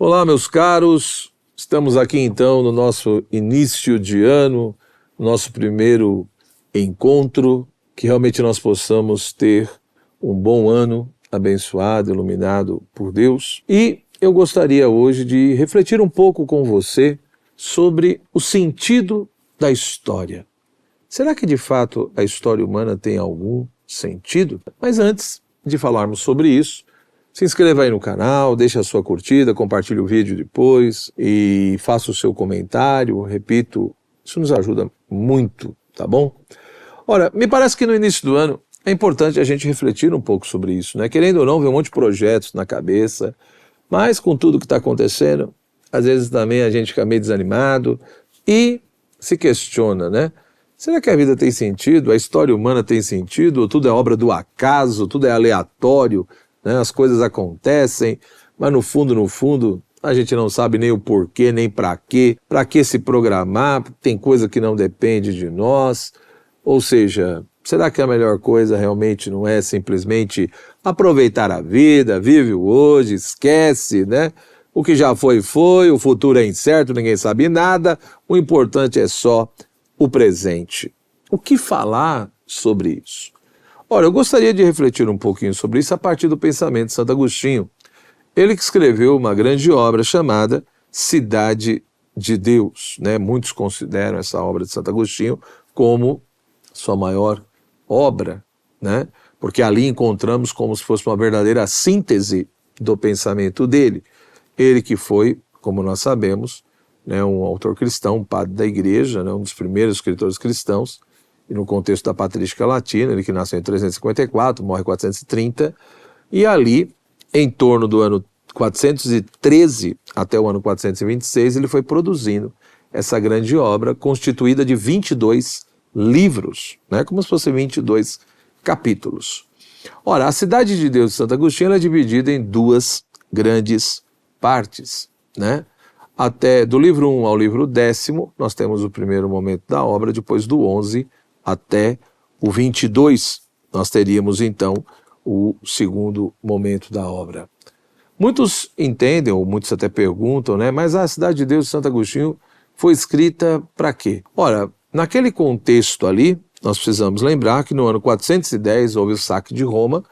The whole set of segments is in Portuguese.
Olá, meus caros, estamos aqui então no nosso início de ano, nosso primeiro encontro, que realmente nós possamos ter um bom ano abençoado, iluminado por Deus. E eu gostaria hoje de refletir um pouco com você sobre o sentido da história. Será que de fato a história humana tem algum sentido? Mas antes de falarmos sobre isso, se inscreva aí no canal, deixe a sua curtida, compartilhe o vídeo depois e faça o seu comentário. Repito, isso nos ajuda muito, tá bom? Ora, me parece que no início do ano é importante a gente refletir um pouco sobre isso, né? Querendo ou não, ver um monte de projetos na cabeça, mas com tudo que está acontecendo, às vezes também a gente fica meio desanimado e se questiona, né? Será que a vida tem sentido? A história humana tem sentido? Ou tudo é obra do acaso? Tudo é aleatório? Né? As coisas acontecem, mas no fundo, a gente não sabe nem o porquê, nem para que se programar, tem coisa que não depende de nós. Ou seja, será que a melhor coisa realmente não é simplesmente aproveitar a vida, vive o hoje, esquece, né? O que já foi, o futuro é incerto, ninguém sabe nada, o importante é só o presente. O que falar sobre isso? Ora, eu gostaria de refletir um pouquinho sobre isso a partir do pensamento de Santo Agostinho. Ele que escreveu uma grande obra chamada Cidade de Deus, né? Muitos consideram essa obra de Santo Agostinho como sua maior obra, né? Porque ali encontramos como se fosse uma verdadeira síntese do pensamento dele. Ele que foi, como nós sabemos, né, um autor cristão, um padre da igreja, né, um dos primeiros escritores cristãos, e no contexto da patrística latina, ele que nasceu em 354, morre em 430, e ali, em torno do ano 413 até o ano 426, ele foi produzindo essa grande obra, constituída de 22 livros, né, como se fossem 22 capítulos. Ora, a Cidade de Deus de Santo Agostinho ela é dividida em duas grandes partes, né? Até do livro 1 ao livro 10º, nós temos o primeiro momento da obra, depois do 11 até o 22, nós teríamos então o segundo momento da obra. Muitos entendem, ou muitos até perguntam, né? Mas a Cidade de Deus de Santo Agostinho foi escrita para quê? Ora, naquele contexto ali, nós precisamos lembrar que no ano 410 houve o saque de Roma,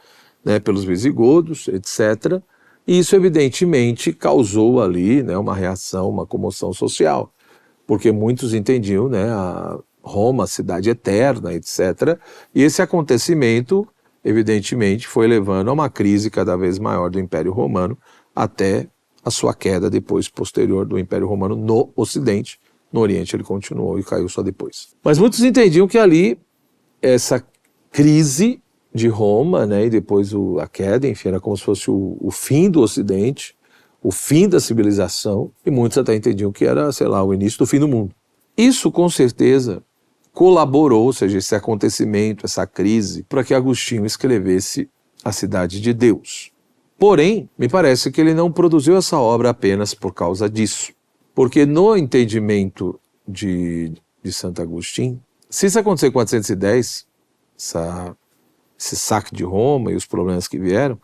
né, pelos visigodos, etc., e isso evidentemente causou ali, né, uma reação, uma comoção social, porque muitos entendiam, né, a Roma, a cidade eterna, etc. E esse acontecimento, evidentemente, foi levando a uma crise cada vez maior do Império Romano, até a sua queda depois, posterior do Império Romano no Ocidente. No Oriente ele continuou e caiu só depois. Mas muitos entendiam que ali, essa crise de Roma, né, e depois a queda, enfim, era como se fosse o fim do Ocidente, o fim da civilização, e muitos até entendiam que era, sei lá, o início do fim do mundo. Isso, com certeza, colaborou, ou seja, esse acontecimento, essa crise, para que Agostinho escrevesse a Cidade de Deus. Porém, me parece que ele não produziu essa obra apenas por causa disso. Porque no entendimento de Santo Agostinho, se isso acontecer em 410, esse saque de Roma e os problemas que vieram,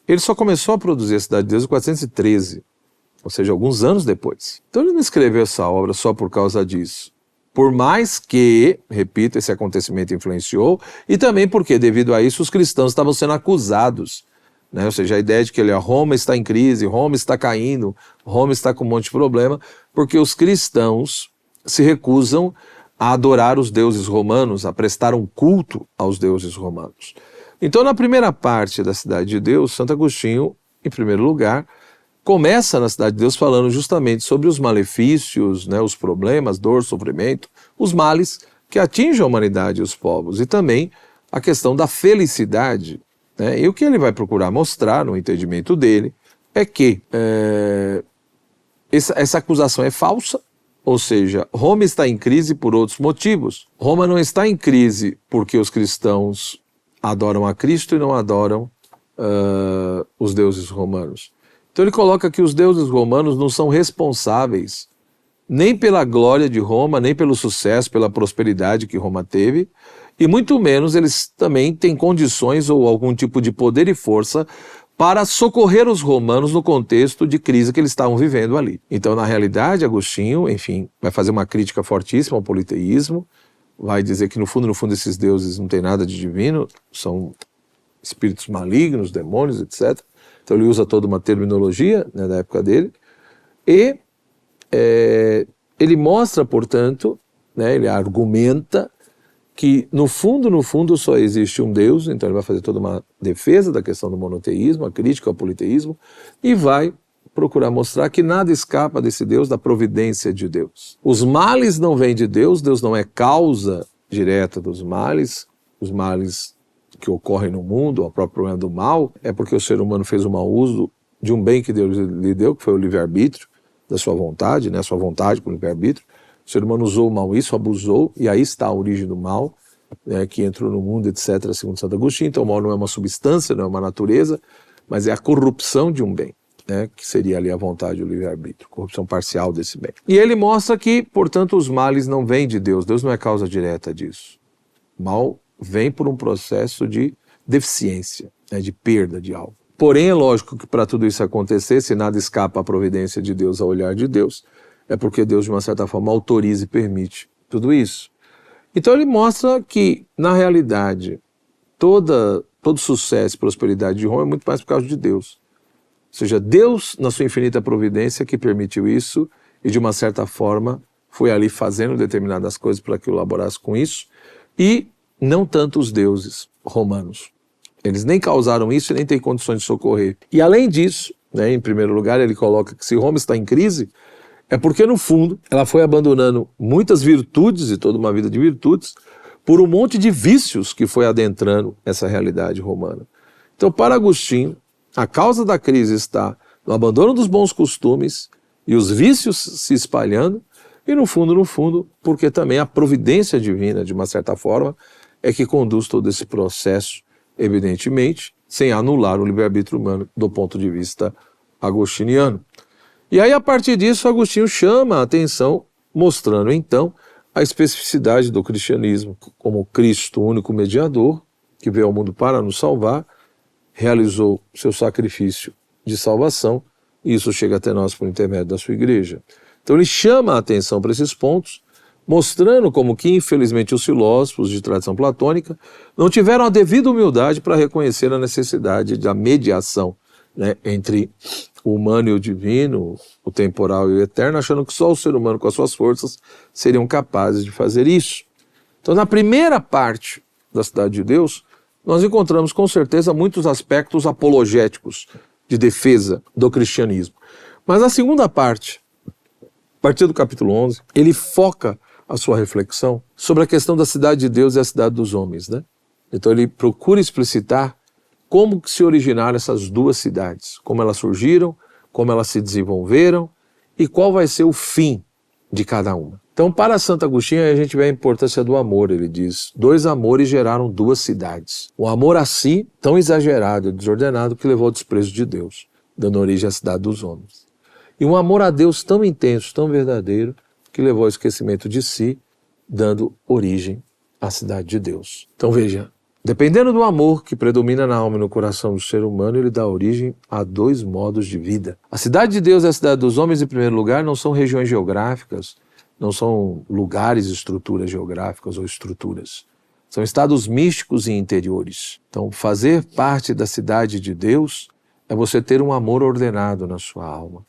ele só começou a produzir a Cidade de Deus em 413, ou seja, alguns anos depois. Então ele não escreveu essa obra só por causa disso. Por mais que, repito, esse acontecimento influenciou, e também porque, devido a isso, os cristãos estavam sendo acusados, né? Ou seja, a ideia de que Roma está em crise, Roma está caindo, Roma está com um monte de problema, porque os cristãos se recusam a adorar os deuses romanos, a prestar um culto aos deuses romanos. Então, na primeira parte da Cidade de Deus, Santo Agostinho, em primeiro lugar, começa na Cidade de Deus falando justamente sobre os malefícios, né, os problemas, dor, sofrimento, os males que atingem a humanidade e os povos, e também a questão da felicidade, né? E o que ele vai procurar mostrar no entendimento dele é que essa acusação é falsa, ou seja, Roma está em crise por outros motivos. Roma não está em crise porque os cristãos adoram a Cristo e não adoram os deuses romanos. Então ele coloca que os deuses romanos não são responsáveis nem pela glória de Roma, nem pelo sucesso, pela prosperidade que Roma teve, e muito menos eles também têm condições ou algum tipo de poder e força para socorrer os romanos no contexto de crise que eles estavam vivendo ali. Então, na realidade, Agostinho, enfim, vai fazer uma crítica fortíssima ao politeísmo, vai dizer que no fundo, esses deuses não tem nada de divino, são espíritos malignos, demônios, etc. Então ele usa toda uma terminologia, né, da época dele, e ele mostra, portanto, né, ele argumenta que no fundo só existe um Deus, então ele vai fazer toda uma defesa da questão do monoteísmo, a crítica ao politeísmo, e vai procurar mostrar que nada escapa desse Deus, da providência de Deus. Os males não vêm de Deus, Deus não é causa direta dos males, os males que ocorrem no mundo, o próprio problema do mal, é porque o ser humano fez um mau uso de um bem que Deus lhe deu, que foi o livre-arbítrio, da sua vontade, né, a sua vontade com o livre-arbítrio. O ser humano usou mal isso, abusou, e aí está a origem do mal, né, que entrou no mundo, etc., segundo Santo Agostinho. Então o mal não é uma substância, não é uma natureza, mas é a corrupção de um bem, né, que seria ali a vontade e o livre-arbítrio, corrupção parcial desse bem. E ele mostra que, portanto, os males não vêm de Deus, Deus não é causa direta disso. O mal vem por um processo de deficiência, né, de perda de algo. Porém, é lógico que para tudo isso acontecer, se nada escapa à providência de Deus, ao olhar de Deus, é porque Deus, de uma certa forma, autoriza e permite tudo isso. Então ele mostra que, na realidade, todo sucesso e prosperidade de Roma é muito mais por causa de Deus. Ou seja, Deus, na sua infinita providência, que permitiu isso e, de uma certa forma, foi ali fazendo determinadas coisas para que eu elaborasse com isso, e não tanto os deuses romanos. Eles nem causaram isso e nem têm condições de socorrer. E além disso, né, em primeiro lugar, ele coloca que se Roma está em crise, é porque, no fundo, ela foi abandonando muitas virtudes e toda uma vida de virtudes por um monte de vícios que foi adentrando essa realidade romana. Então, para Agostinho, a causa da crise está no abandono dos bons costumes e os vícios se espalhando, e no fundo, porque também a providência divina, de uma certa forma, é que conduz todo esse processo, evidentemente, sem anular o livre-arbítrio humano do ponto de vista agostiniano. E aí, a partir disso, Agostinho chama a atenção, mostrando então a especificidade do cristianismo como Cristo, único mediador, que veio ao mundo para nos salvar, realizou seu sacrifício de salvação, e isso chega até nós por intermédio da sua igreja. Então ele chama a atenção para esses pontos, mostrando como que, infelizmente, os filósofos de tradição platônica não tiveram a devida humildade para reconhecer a necessidade da mediação, né, entre o humano e o divino, o temporal e o eterno, achando que só o ser humano com as suas forças seriam capazes de fazer isso. Então, na primeira parte da Cidade de Deus, nós encontramos com certeza muitos aspectos apologéticos de defesa do cristianismo. Mas na segunda parte, a partir do capítulo 11, ele foca a sua reflexão sobre a questão da cidade de Deus e a cidade dos homens, né? Então ele procura explicitar como que se originaram essas duas cidades, como elas surgiram, como elas se desenvolveram e qual vai ser o fim de cada uma. Então, para Santo Agostinho, a gente vê a importância do amor. Ele diz, 2 amores geraram 2 cidades. O amor a si, tão exagerado e desordenado, que levou ao desprezo de Deus, dando origem à cidade dos homens. E um amor a Deus tão intenso, tão verdadeiro, que levou ao esquecimento de si, dando origem à cidade de Deus. Então veja, dependendo do amor que predomina na alma e no coração do ser humano, ele dá origem a 2 modos de vida. A cidade de Deus e a cidade dos homens, em primeiro lugar, não são regiões geográficas, não são lugares, estruturas geográficas ou estruturas. São estados místicos e interiores. Então, fazer parte da cidade de Deus é você ter um amor ordenado na sua alma,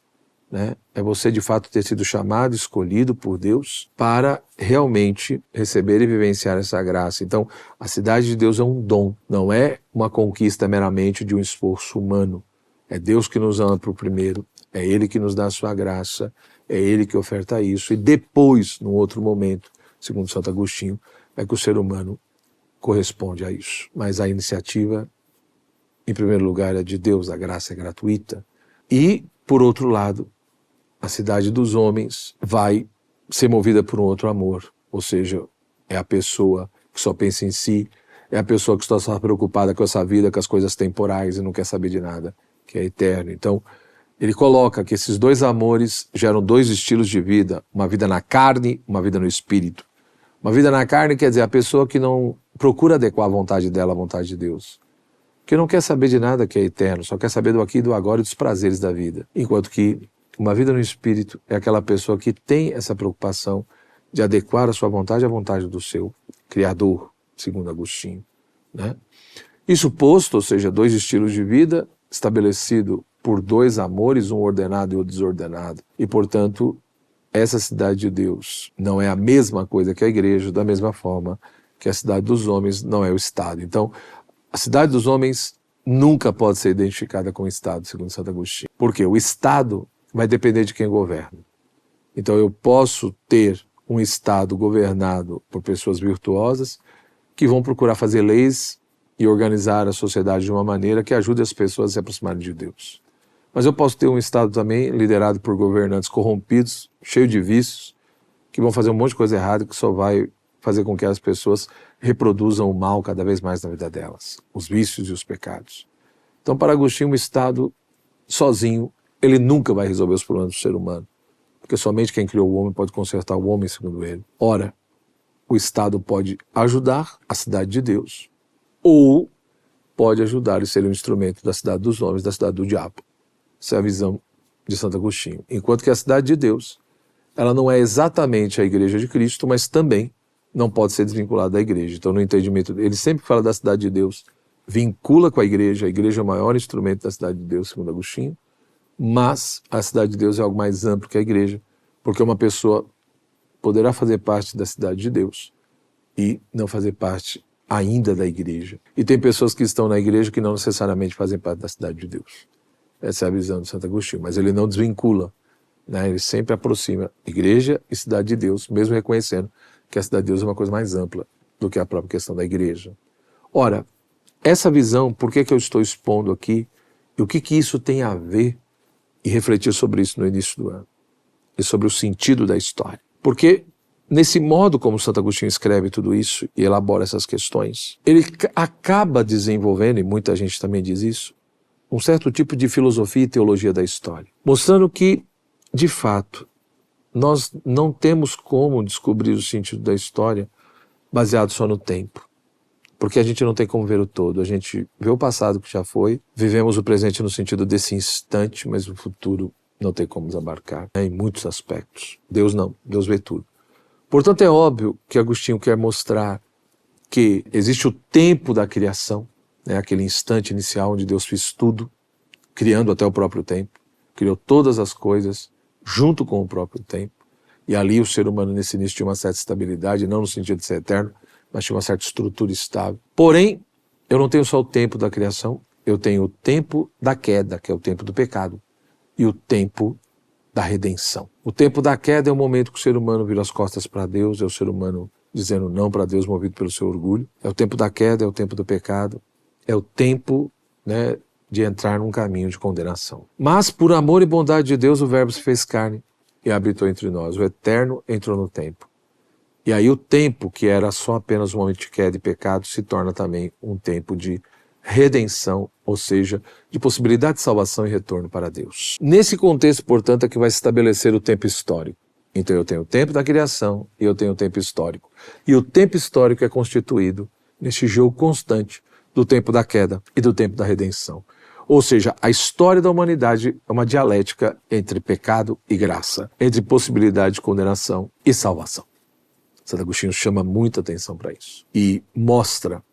né? É você, de fato, ter sido chamado, escolhido por Deus para realmente receber e vivenciar essa graça. Então, a cidade de Deus é um dom, não é uma conquista meramente de um esforço humano. É Deus que nos ama por primeiro, é Ele que nos dá a sua graça, é Ele que oferta isso. E depois, num outro momento, segundo Santo Agostinho, é que o ser humano corresponde a isso. Mas a iniciativa, em primeiro lugar, é de Deus, a graça é gratuita. E, por outro lado, a cidade dos homens vai ser movida por um outro amor, ou seja, é a pessoa que só pensa em si, é a pessoa que está só preocupada com essa vida, com as coisas temporais e não quer saber de nada, que é eterno. Então, ele coloca que esses 2 amores geram 2 estilos de vida, uma vida na carne, uma vida no espírito. Uma vida na carne quer dizer a pessoa que não procura adequar a vontade dela à vontade de Deus, que não quer saber de nada que é eterno, só quer saber do aqui e do agora e dos prazeres da vida. Enquanto que uma vida no Espírito é aquela pessoa que tem essa preocupação de adequar a sua vontade à vontade do seu Criador, segundo Agostinho, né? Isso posto, ou seja, dois estilos de vida estabelecido por dois amores, um ordenado e o desordenado. E, portanto, essa cidade de Deus não é a mesma coisa que a igreja, da mesma forma que a cidade dos homens não é o Estado. Então, a cidade dos homens nunca pode ser identificada com o Estado, segundo Santo Agostinho. Porque o Estado vai depender de quem governa. Então, eu posso ter um Estado governado por pessoas virtuosas que vão procurar fazer leis e organizar a sociedade de uma maneira que ajude as pessoas a se aproximarem de Deus. Mas eu posso ter um Estado também liderado por governantes corrompidos, cheio de vícios, que vão fazer um monte de coisa errada que só vai fazer com que as pessoas reproduzam o mal cada vez mais na vida delas, os vícios e os pecados. Então, para Agostinho, o Estado sozinho, ele nunca vai resolver os problemas do ser humano, porque somente quem criou o homem pode consertar o homem, segundo ele. Ora, o Estado pode ajudar a cidade de Deus, ou pode ajudar e ser um instrumento da cidade dos homens, da cidade do diabo. Essa é a visão de Santo Agostinho. Enquanto que a cidade de Deus, ela não é exatamente a igreja de Cristo, mas também não pode ser desvinculada da igreja. Então, no entendimento dele, ele sempre fala da cidade de Deus, vincula com a igreja é o maior instrumento da cidade de Deus, segundo Agostinho, mas a cidade de Deus é algo mais amplo que a igreja, porque uma pessoa poderá fazer parte da cidade de Deus e não fazer parte ainda da igreja. E tem pessoas que estão na igreja que não necessariamente fazem parte da cidade de Deus. Essa é a visão de Santo Agostinho, mas ele não desvincula, né? Ele sempre aproxima igreja e cidade de Deus, mesmo reconhecendo que a cidade de Deus é uma coisa mais ampla do que a própria questão da igreja. Ora, essa visão, por que eu estou expondo aqui, e o que isso tem a ver, e refletir sobre isso no início do ano, e sobre o sentido da história? Porque nesse modo como Santo Agostinho escreve tudo isso e elabora essas questões, ele acaba desenvolvendo, e muita gente também diz isso, um certo tipo de filosofia e teologia da história, mostrando que, de fato, nós não temos como descobrir o sentido da história baseado só no tempo, porque a gente não tem como ver o todo. A gente vê o passado que já foi, vivemos o presente no sentido desse instante, mas o futuro não tem como nos abarcar, né, em muitos aspectos. Deus não, Deus vê tudo. Portanto, é óbvio que Agostinho quer mostrar que existe o tempo da criação, né, aquele instante inicial onde Deus fez tudo, criando até o próprio tempo, criou todas as coisas junto com o próprio tempo, e ali o ser humano nesse início tinha uma certa estabilidade, não no sentido de ser eterno, mas tinha uma certa estrutura estável. Porém, eu não tenho só o tempo da criação, eu tenho o tempo da queda, que é o tempo do pecado, e o tempo da redenção. O tempo da queda é o momento que o ser humano vira as costas para Deus, é o ser humano dizendo não para Deus, movido pelo seu orgulho. É o tempo da queda, é o tempo do pecado, é o tempo, né, de entrar num caminho de condenação. Mas, por amor e bondade de Deus, o Verbo se fez carne e habitou entre nós. O Eterno entrou no tempo. E aí o tempo, que era só apenas um momento de queda e pecado, se torna também um tempo de redenção, ou seja, de possibilidade de salvação e retorno para Deus. Nesse contexto, portanto, é que vai se estabelecer o tempo histórico. Então eu tenho o tempo da criação e eu tenho o tempo histórico. E o tempo histórico é constituído neste jogo constante do tempo da queda e do tempo da redenção. Ou seja, a história da humanidade é uma dialética entre pecado e graça, entre possibilidade de condenação e salvação. Santo Agostinho chama muita atenção para isso e mostra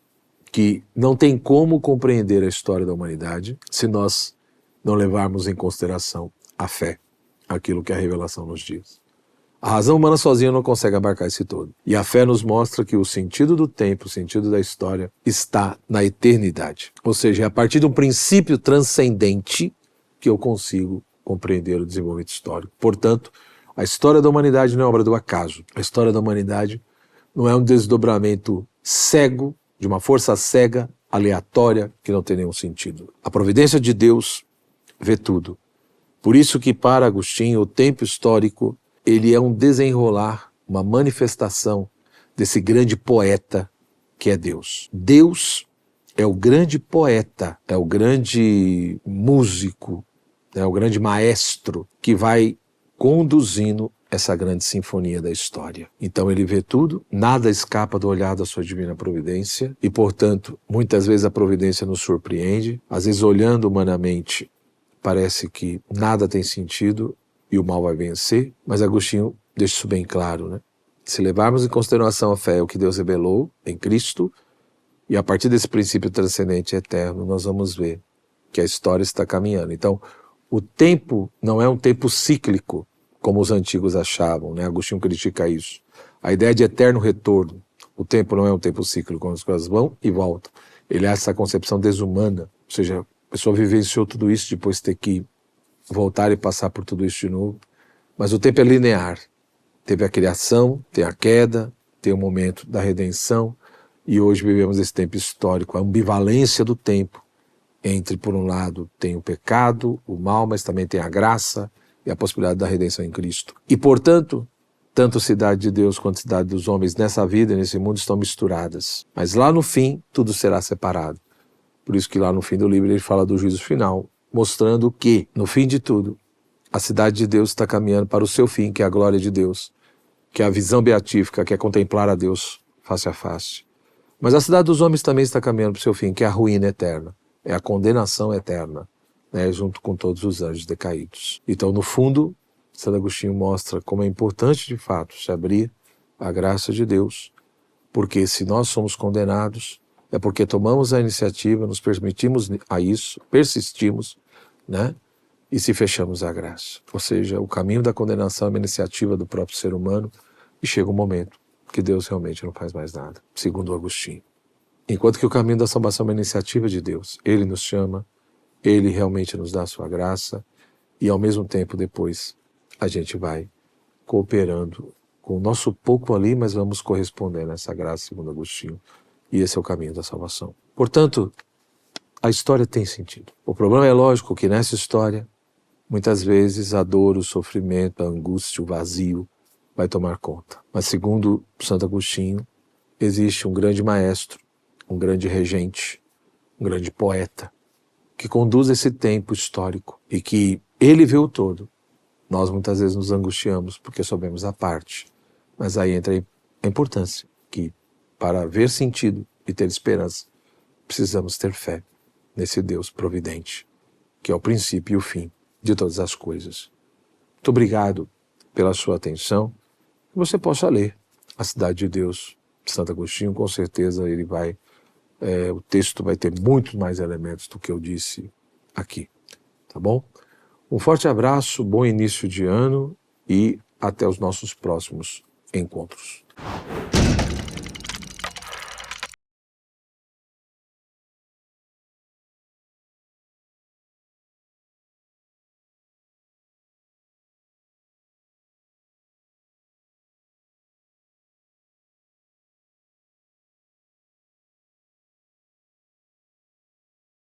que não tem como compreender a história da humanidade se nós não levarmos em consideração a fé, aquilo que a revelação nos diz. A razão humana sozinha não consegue abarcar esse todo. E a fé nos mostra que o sentido do tempo, o sentido da história, está na eternidade. Ou seja, é a partir de um princípio transcendente que eu consigo compreender o desenvolvimento histórico. Portanto, a história da humanidade não é obra do acaso. A história da humanidade não é um desdobramento cego, de uma força cega, aleatória, que não tem nenhum sentido. A providência de Deus vê tudo. Por isso que, para Agostinho, o tempo histórico ele é um desenrolar, uma manifestação desse grande poeta que é Deus. Deus é o grande poeta, é o grande músico, é o grande maestro que vai conduzindo essa grande sinfonia da história. Então ele vê tudo, nada escapa do olhar da sua divina providência e, portanto, muitas vezes a providência nos surpreende, às vezes olhando humanamente parece que nada tem sentido e o mal vai vencer, mas Agostinho deixa isso bem claro, né? Se levarmos em consideração a fé, o que Deus revelou em Cristo, e a partir desse princípio transcendente e eterno, nós vamos ver que a história está caminhando. Então, o tempo não é um tempo cíclico, como os antigos achavam, né? Agostinho critica isso. A ideia de eterno retorno. O tempo não é um tempo cíclico, quando as coisas vão e voltam. Ele é essa concepção desumana, ou seja, a pessoa vivenciou tudo isso, depois ter que voltar e passar por tudo isso de novo. Mas o tempo é linear. Teve a criação, tem a queda, tem o momento da redenção, e hoje vivemos esse tempo histórico, a ambivalência do tempo entre, por um lado, tem o pecado, o mal, mas também tem a graça e a possibilidade da redenção em Cristo. E, portanto, tanto cidade de Deus quanto cidade dos homens nessa vida e nesse mundo estão misturadas. Mas lá no fim, tudo será separado. Por isso que lá no fim do livro ele fala do juízo final, mostrando que, no fim de tudo, a cidade de Deus está caminhando para o seu fim, que é a glória de Deus, que é a visão beatífica, que é contemplar a Deus face a face. Mas a cidade dos homens também está caminhando para o seu fim, que é a ruína eterna, é a condenação eterna, né, junto com todos os anjos decaídos. Então, no fundo, Santo Agostinho mostra como é importante, de fato, se abrir à graça de Deus, porque se nós somos condenados, é porque tomamos a iniciativa, nos permitimos a isso, persistimos, né, e se fechamos à graça. Ou seja, o caminho da condenação é uma iniciativa do próprio ser humano e chega um momento que Deus realmente não faz mais nada, segundo Agostinho. Enquanto que o caminho da salvação é uma iniciativa de Deus. Ele nos chama, Ele realmente nos dá a sua graça e ao mesmo tempo depois a gente vai cooperando com o nosso pouco ali, mas vamos correspondendo a essa graça segundo Agostinho. E esse é o caminho da salvação. Portanto, a história tem sentido. O problema é lógico que nessa história, muitas vezes a dor, o sofrimento, a angústia, o vazio vai tomar conta. Mas segundo Santo Agostinho, existe um grande maestro, um grande regente, um grande poeta, que conduz esse tempo histórico e que ele vê o todo. Nós muitas vezes nos angustiamos porque soubemos a parte. Mas aí entra a importância que, para ver sentido e ter esperança, precisamos ter fé nesse Deus providente, que é o princípio e o fim de todas as coisas. Muito obrigado pela sua atenção. Que você possa ler A Cidade de Deus, de Santo Agostinho. Com certeza ele vai, o texto vai ter muitos mais elementos do que eu disse aqui, tá bom? Um forte abraço, bom início de ano e até os nossos próximos encontros.